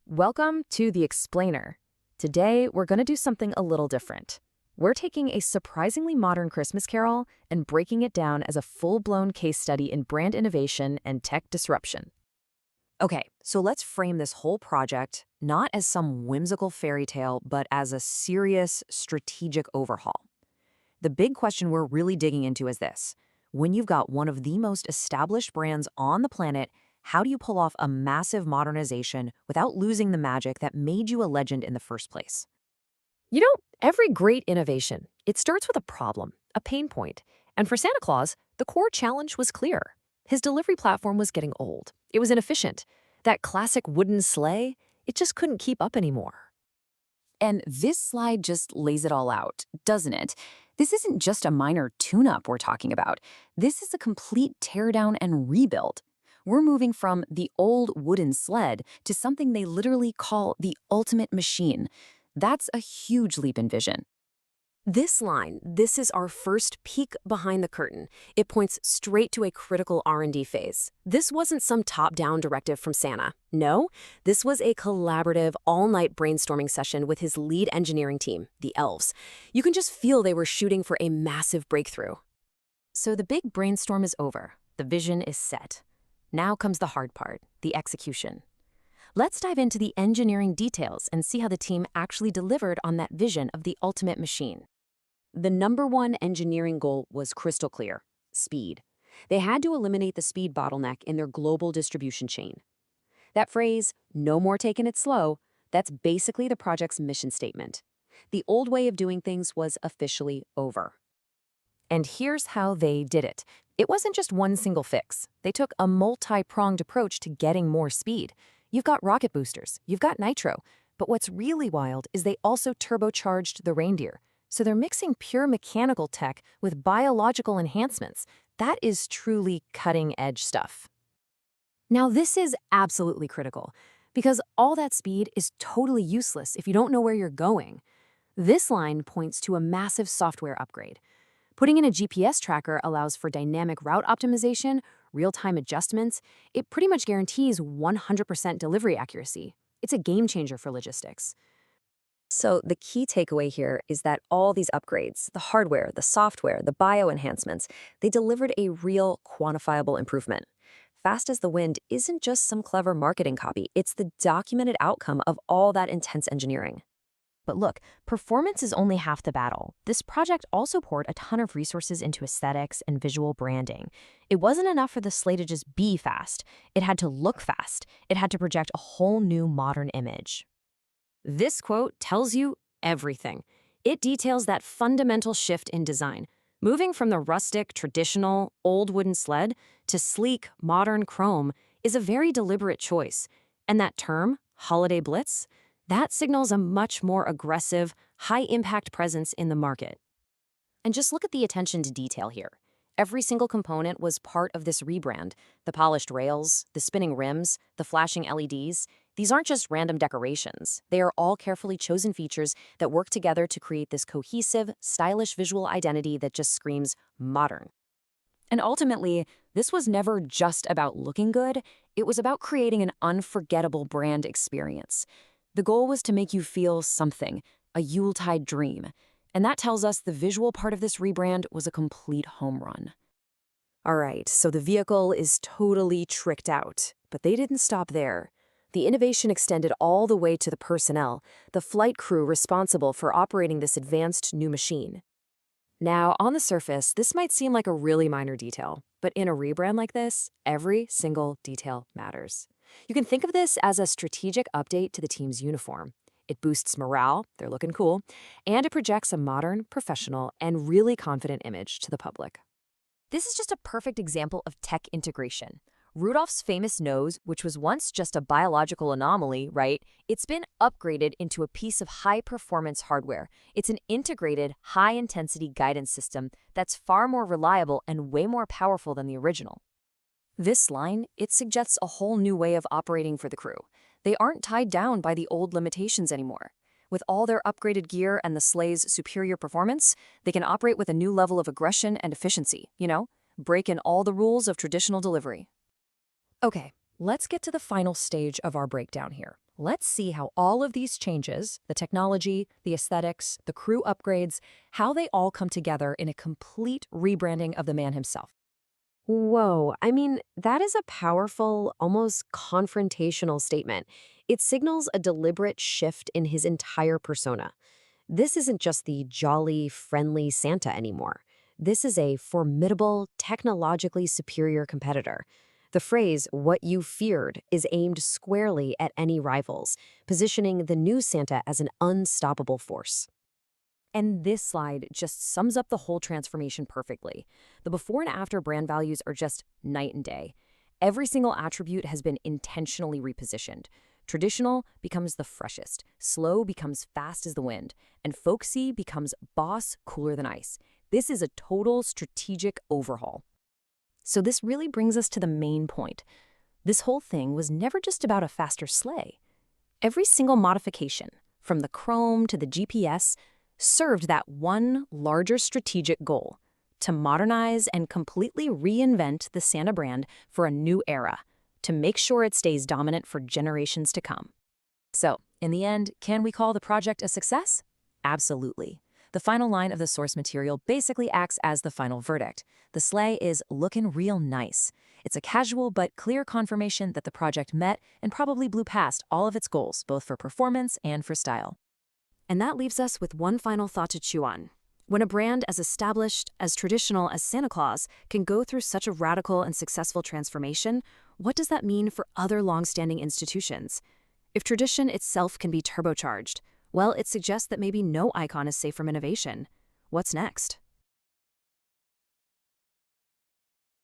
Welcome to The Explainer. Today, we're going to do something a little different. We're taking a surprisingly modern Christmas carol and breaking it down as a full-blown case study in brand innovation and tech disruption. Okay, so let's frame this whole project not as some whimsical fairy tale, but as a serious, strategic overhaul. The big question we're really digging into is this. When you've got one of the most established brands on the planet, how do you pull off a massive modernization without losing the magic that made you a legend in the first place? Every great innovation, it starts with a problem, a pain point. And for Santa Claus, the core challenge was clear. His delivery platform was getting old. It was inefficient. That classic wooden sleigh, it just couldn't keep up anymore. And this slide just lays it all out, doesn't it? This isn't just a minor tune-up we're talking about. This is a complete teardown and rebuild. We're moving from the old wooden sled to something they literally call the ultimate machine. That's a huge leap in vision. This line, this is our first peek behind the curtain. It points straight to a critical R&D phase. This wasn't some top-down directive from Santa. No, this was a collaborative, all-night brainstorming session with his lead engineering team, the Elves. You can just feel they were shooting for a massive breakthrough. So the big brainstorm is over. The vision is set. Now comes the hard part, the execution. Let's dive into the engineering details and see how the team actually delivered on that vision of the ultimate machine. The number one engineering goal was crystal clear: speed. They had to eliminate the speed bottleneck in their global distribution chain. That phrase, "no more taking it slow," that's basically the project's mission statement. The old way of doing things was officially over. And here's how they did it. It wasn't just one single fix. They took a multi-pronged approach to getting more speed. You've got rocket boosters, you've got nitro, but what's really wild is they also turbocharged the reindeer. So they're mixing pure mechanical tech with biological enhancements. That is truly cutting-edge stuff. Now, this is absolutely critical, because all that speed is totally useless if you don't know where you're going. This line points to a massive software upgrade. Putting in a GPS tracker allows for dynamic route optimization, real-time adjustments. It pretty much guarantees 100% delivery accuracy. It's a game changer for logistics. So the key takeaway here is that all these upgrades, the hardware, the software, the bio enhancements, they delivered a real quantifiable improvement. Fast as the wind isn't just some clever marketing copy. It's the documented outcome of all that intense engineering. But look, performance is only half the battle. This project also poured a ton of resources into aesthetics and visual branding. It wasn't enough for the sleigh to just be fast. It had to look fast. It had to project a whole new modern image. This quote tells you everything. It details that fundamental shift in design, moving from the rustic, traditional, old wooden sled to sleek, modern chrome is a very deliberate choice. And that term, holiday blitz, that signals a much more aggressive, high-impact presence in the market. And just look at the attention to detail here. Every single component was part of this rebrand. The polished rails, the spinning rims, the flashing LEDs. These aren't just random decorations. They are all carefully chosen features that work together to create this cohesive, stylish visual identity that just screams modern. And ultimately, this was never just about looking good. It was about creating an unforgettable brand experience. The goal was to make you feel something, a Yuletide dream. And that tells us the visual part of this rebrand was a complete home run. All right, so the vehicle is totally tricked out, but they didn't stop there. The innovation extended all the way to the personnel, the flight crew responsible for operating this advanced new machine. Now, on the surface, this might seem like a really minor detail, but in a rebrand like this, every single detail matters. You can think of this as a strategic update to the team's uniform. It boosts morale, they're looking cool, and it projects a modern, professional, and really confident image to the public. This is just a perfect example of tech integration. Rudolph's famous nose, which was once just a biological anomaly, right? It's been upgraded into a piece of high-performance hardware. It's an integrated, high-intensity guidance system that's far more reliable and way more powerful than the original. This line, it suggests a whole new way of operating for the crew. They aren't tied down by the old limitations anymore. With all their upgraded gear and the sleigh's superior performance, they can operate with a new level of aggression and efficiency, break in all the rules of traditional delivery. Okay, let's get to the final stage of our breakdown here. Let's see how all of these changes, the technology, the aesthetics, the crew upgrades, how they all come together in a complete rebranding of the man himself. Whoa, I mean, that is a powerful, almost confrontational statement. It signals a deliberate shift in his entire persona. This isn't just the jolly, friendly Santa anymore. This is a formidable, technologically superior competitor. The phrase, what you feared, is aimed squarely at any rivals, positioning the new Santa as an unstoppable force. And this slide just sums up the whole transformation perfectly. The before and after brand values are just night and day. Every single attribute has been intentionally repositioned. Traditional becomes the freshest, slow becomes fast as the wind, and folksy becomes boss cooler than ice. This is a total strategic overhaul. So this really brings us to the main point. This whole thing was never just about a faster sleigh. Every single modification, from the chrome to the GPS, served that one larger strategic goal: to modernize and completely reinvent the Santa brand for a new era, to make sure it stays dominant for generations to come. So, in the end, can we call the project a success? Absolutely. The final line of the source material basically acts as the final verdict. The sleigh is looking real nice. It's a casual but clear confirmation that the project met and probably blew past all of its goals, both for performance and for style. And that leaves us with one final thought to chew on. When a brand as established, as traditional as Santa Claus can go through such a radical and successful transformation, what does that mean for other long-standing institutions? If tradition itself can be turbocharged, well, it suggests that maybe no icon is safe from innovation. What's next?